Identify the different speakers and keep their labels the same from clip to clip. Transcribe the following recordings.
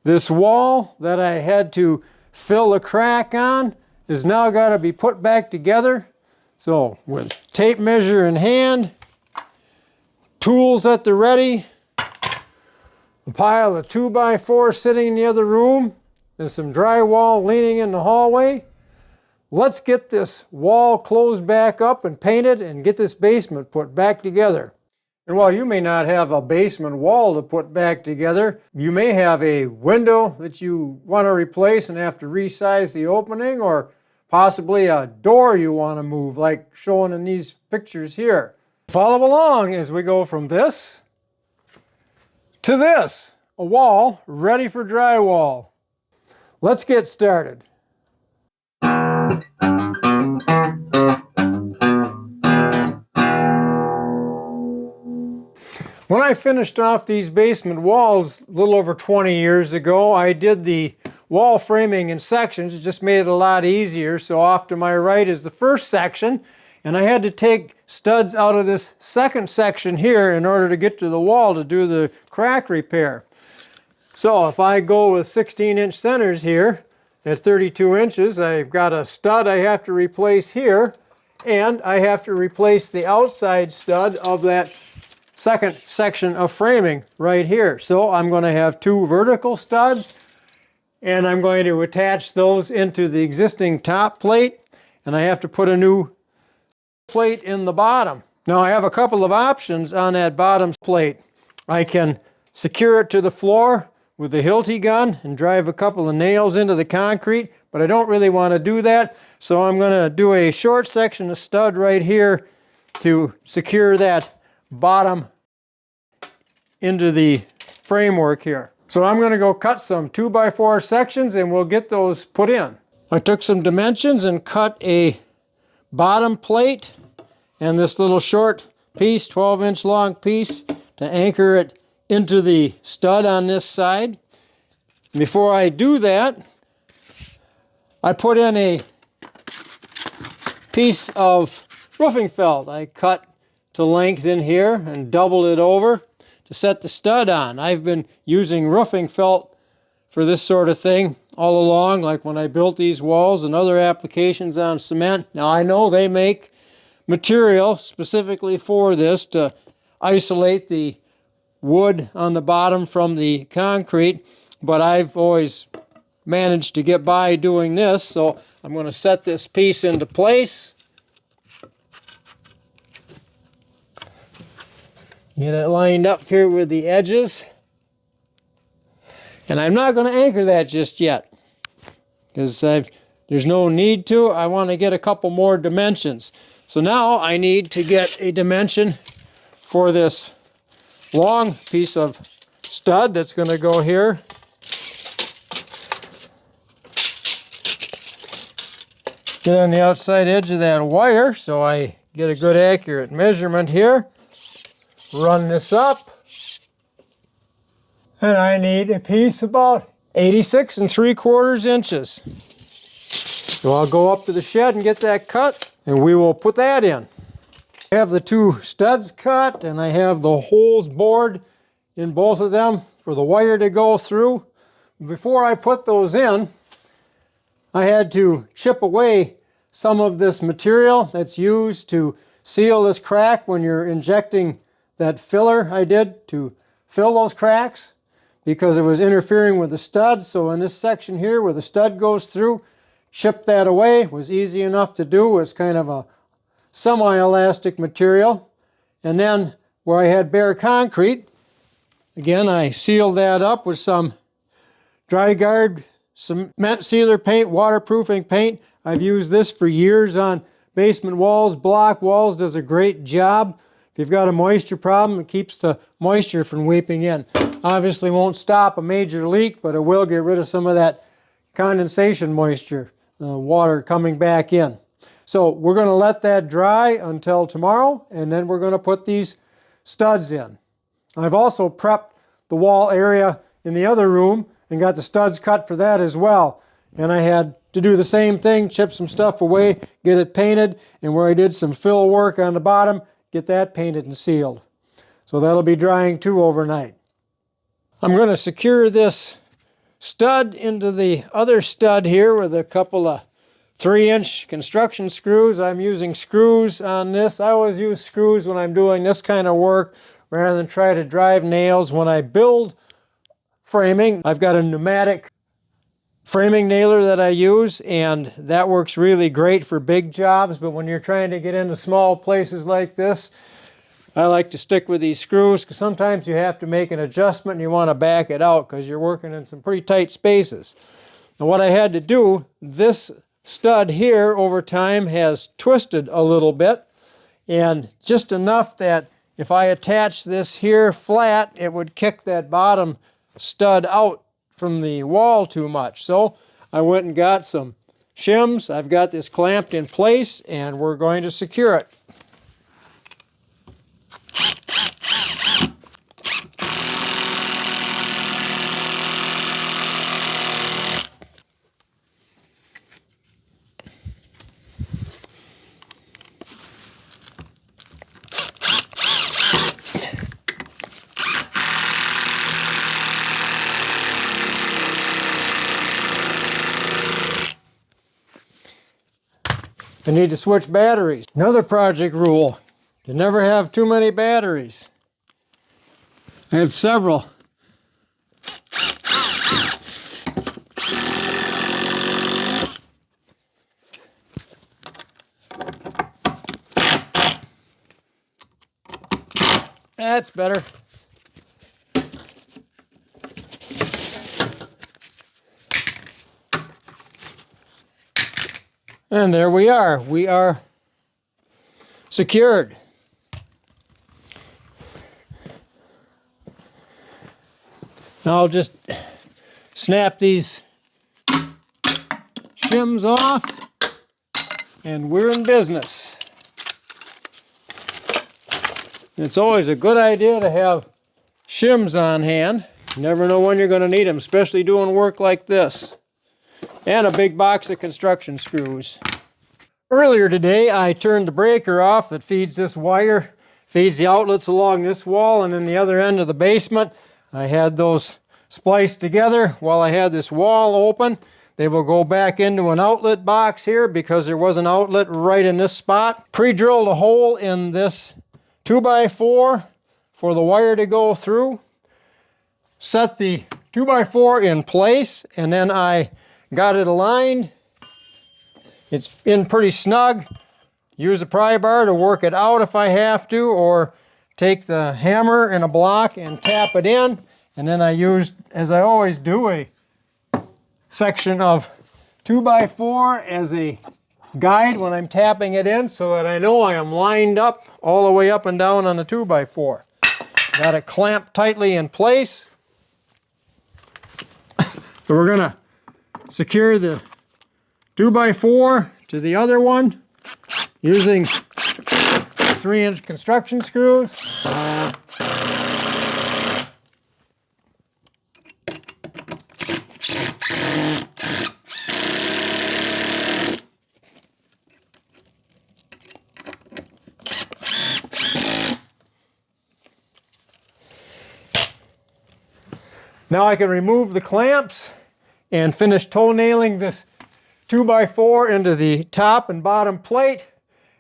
Speaker 1: This wall that I had to fill a crack on is now got to be put back together. So with tape measure in hand, tools at the ready, a pile of 2x4 sitting in the other room, and some drywall leaning in the hallway. Let's get this wall closed back up and painted and get this basement put back together. And while you may not have a basement wall to put back together, you may have a window that you want to replace and have to resize the opening, or possibly a door you want to move, like shown in these pictures here. Follow along as we go from this to this, a wall ready for drywall. Let's get started. When I finished off these basement walls a little over 20 years ago, I did the wall framing in sections. It just made it a lot easier. So off to my right is the first section, and I had to take studs out of this second section here in order to get to the wall to do the crack repair. So if I go with 16-inch centers here at 32 inches, I've got a stud I have to replace here, and I have to replace the outside stud of that second section of framing right here. So I'm going to have two vertical studs, and I'm going to attach those into the existing top plate, and I have to put a new plate in the bottom. Now I have a couple of options on that bottom plate. I can secure it to the floor with the Hilti gun and drive a couple of nails into the concrete, but I don't really want to do that, so I'm going to do a short section of stud right here to secure that bottom into the framework here. So I'm going to go cut some 2x4 sections and we'll get those put in. I took some dimensions and cut a bottom plate and this little short piece, 12-inch long piece, to anchor it into the stud on this side. Before I do that, I put in a piece of roofing felt. I cut to length in here and doubled it over to set the stud on. I've been using roofing felt for this sort of thing all along, like when I built these walls and other applications on cement. Now I know they make material specifically for this to isolate the wood on the bottom from the concrete, but I've always managed to get by doing this, so I'm going to set this piece into place. Get it lined up here with the edges. And I'm not going to anchor that just yet, because there's no need to. I want to get a couple more dimensions. So now I need to get a dimension for this long piece of stud that's going to go here. Get on the outside edge of that wire so I get a good accurate measurement here. Run this up, and I need a piece about 86 3/4 inches. So I'll go up to the shed and get that cut, and we will put that in. I have the two studs cut, and I have the holes bored in both of them for the wire to go through. Before I put those in, I had to chip away some of this material that's used to seal this crack when you're injecting that filler I did to fill those cracks, because it was interfering with the stud. So in this section here where the stud goes through, chip that away. It was easy enough to do. It's kind of a semi-elastic material. And then where I had bare concrete, again I sealed that up with some dry guard cement sealer paint, waterproofing paint. I've used this for years on basement walls, block walls. Does a great job. If you've got a moisture problem, it keeps the moisture from weeping in. Obviously won't stop a major leak, but it will get rid of some of that condensation moisture, water coming back in. So we're going to let that dry until tomorrow, and then we're going to put these studs in. I've also prepped the wall area in the other room and got the studs cut for that as well. And I had to do the same thing, chip some stuff away, get it painted, and where I did some fill work on the bottom, get that painted and sealed. So that'll be drying too overnight. I'm going to secure this stud into the other stud here with a couple of 3-inch construction screws. I'm using screws on this. I always use screws when I'm doing this kind of work rather than try to drive nails. When I build framing, I've got a pneumatic framing nailer that I use, and that works really great for big jobs. But when you're trying to get into small places like this, I like to stick with these screws because sometimes you have to make an adjustment and you want to back it out because you're working in some pretty tight spaces. And what I had to do, this stud here over time has twisted a little bit, and just enough that if I attach this here flat, it would kick that bottom stud out from the wall too much. So I went and got some shims. I've got this clamped in place and we're going to secure it. I need to switch batteries. Another project rule, you never have too many batteries. I have several. That's better. And there we are. We are secured. Now I'll just snap these shims off and we're in business. It's always a good idea to have shims on hand. You never know when you're going to need them, especially doing work like this. And a big box of construction screws. Earlier today, I turned the breaker off that feeds this wire, feeds the outlets along this wall, and in the other end of the basement, I had those spliced together while I had this wall open. They will go back into an outlet box here because there was an outlet right in this spot. Pre-drilled a hole in this 2x4 for the wire to go through. Set the 2x4 in place, and then I got it aligned. It's in pretty snug. Use a pry bar to work it out if I have to, or take the hammer and a block and tap it in. And then I used, as I always do, a section of 2x4 as a guide when I'm tapping it in so that I know I am lined up all the way up and down on the 2x4. Got it clamped tightly in place. So we're gonna secure the 2x4 to the other one using 3-inch construction screws. Now I can remove the clamps and finish toe nailing this 2x4 into the top and bottom plate,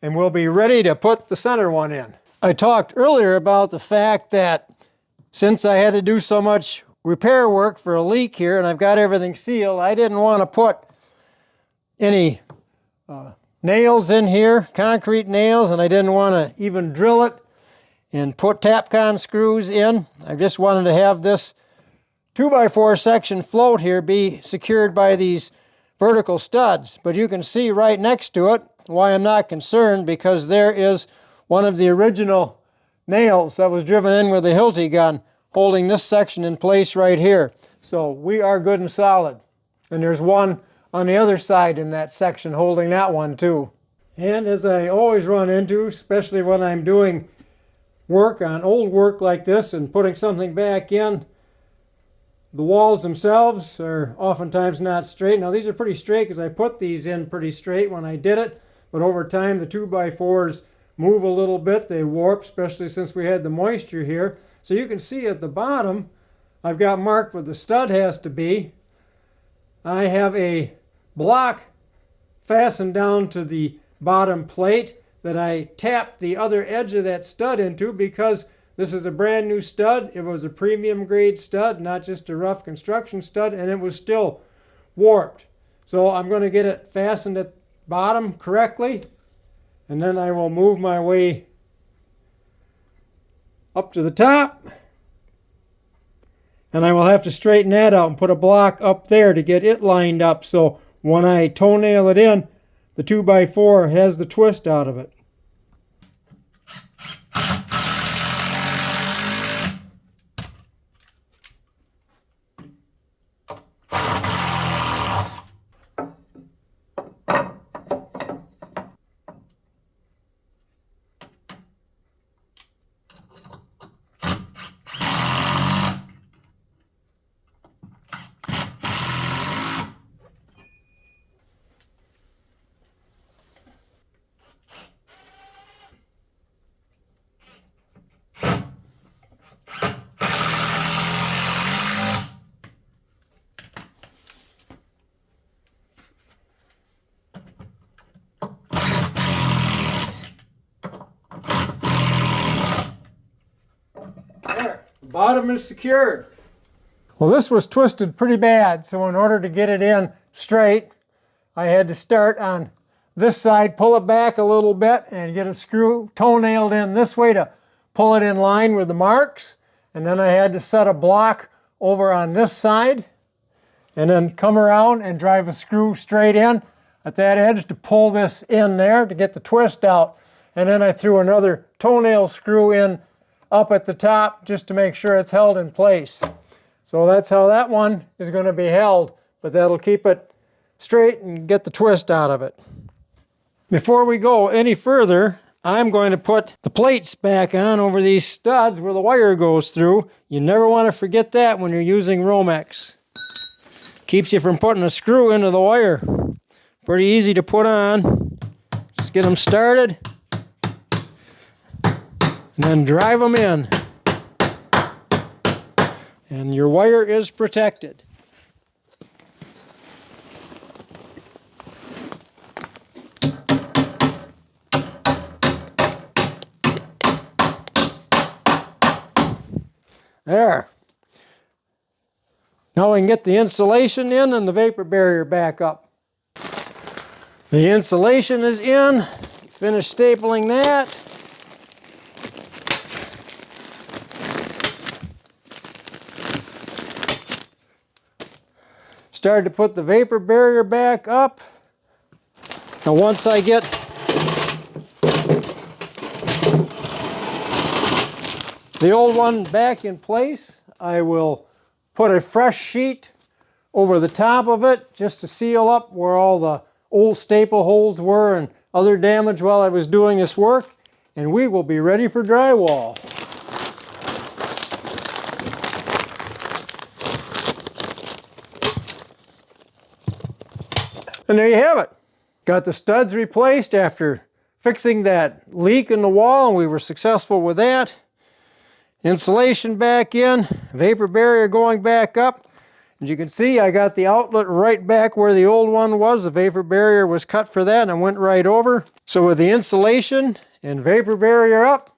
Speaker 1: and we'll be ready to put the center one in. I talked earlier about the fact that since I had to do so much repair work for a leak here and I've got everything sealed, I didn't want to put any nails in here, concrete nails, and I didn't want to even drill it and put Tapcon screws in. I just wanted to have this 2x4 section float here be secured by these vertical studs, but you can see right next to it why I'm not concerned, because there is one of the original nails that was driven in with a Hilti gun holding this section in place right here. So we are good and solid. And there's one on the other side in that section holding that one too. And as I always run into, especially when I'm doing work on old work like this and putting something back in, the walls themselves are oftentimes not straight. Now these are pretty straight because I put these in pretty straight when I did it, but over time the 2x4s move a little bit. They warp, especially since we had the moisture here. So you can see at the bottom I've got marked where the stud has to be, I have a block fastened down to the bottom plate that I tapped the other edge of that stud into because this is a brand new stud. It was a premium grade stud, not just a rough construction stud, and it was still warped. So I'm going to get it fastened at the bottom correctly, and then I will move my way up to the top, and I will have to straighten that out and put a block up there to get it lined up, so when I toenail it in, the 2x4 has the twist out of it. There, the bottom is secured. Well, this was twisted pretty bad, so in order to get it in straight, I had to start on this side, pull it back a little bit, and get a screw toenailed in this way to pull it in line with the marks. And then I had to set a block over on this side, and then come around and drive a screw straight in at that edge to pull this in there to get the twist out. And then I threw another toenail screw in up at the top just to make sure it's held in place. So that's how that one is going to be held, but that'll keep it straight and get the twist out of it. Before we go any further, I'm going to put the plates back on over these studs where the wire goes through. You never want to forget that when you're using Romex. Keeps you from putting a screw into the wire. Pretty easy to put on. Just get them started and then drive them in. And your wire is protected. There. Now we can get the insulation in and the vapor barrier back up. The insulation is in. Finish stapling that. Started to put the vapor barrier back up. Now once I get the old one back in place, I will put a fresh sheet over the top of it just to seal up where all the old staple holes were and other damage while I was doing this work, and we will be ready for drywall. And there you have it. Got the studs replaced after fixing that leak in the wall, and we were successful with that. Insulation back in, vapor barrier going back up. As you can see, I got the outlet right back where the old one was. The vapor barrier was cut for that and went right over. So with the insulation and vapor barrier up,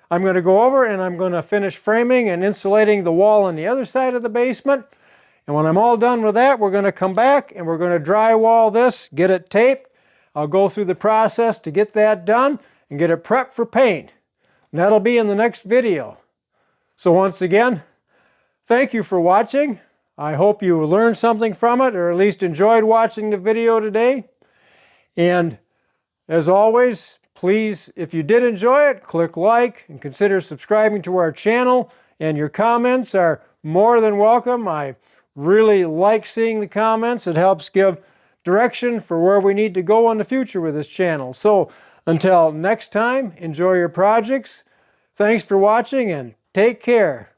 Speaker 1: I'm going to go over and I'm going to finish framing and insulating the wall on the other side of the basement. And when I'm all done with that, we're going to come back and we're going to drywall this, get it taped. I'll go through the process to get that done and get it prepped for paint. And that'll be in the next video. So once again, thank you for watching. I hope you learned something from it, or at least enjoyed watching the video today. And as always, please, if you did enjoy it, click like and consider subscribing to our channel. And your comments are more than welcome. I really like seeing the comments. It helps give direction for where we need to go in the future with this channel. So until next time, enjoy your projects. Thanks for watching and take care.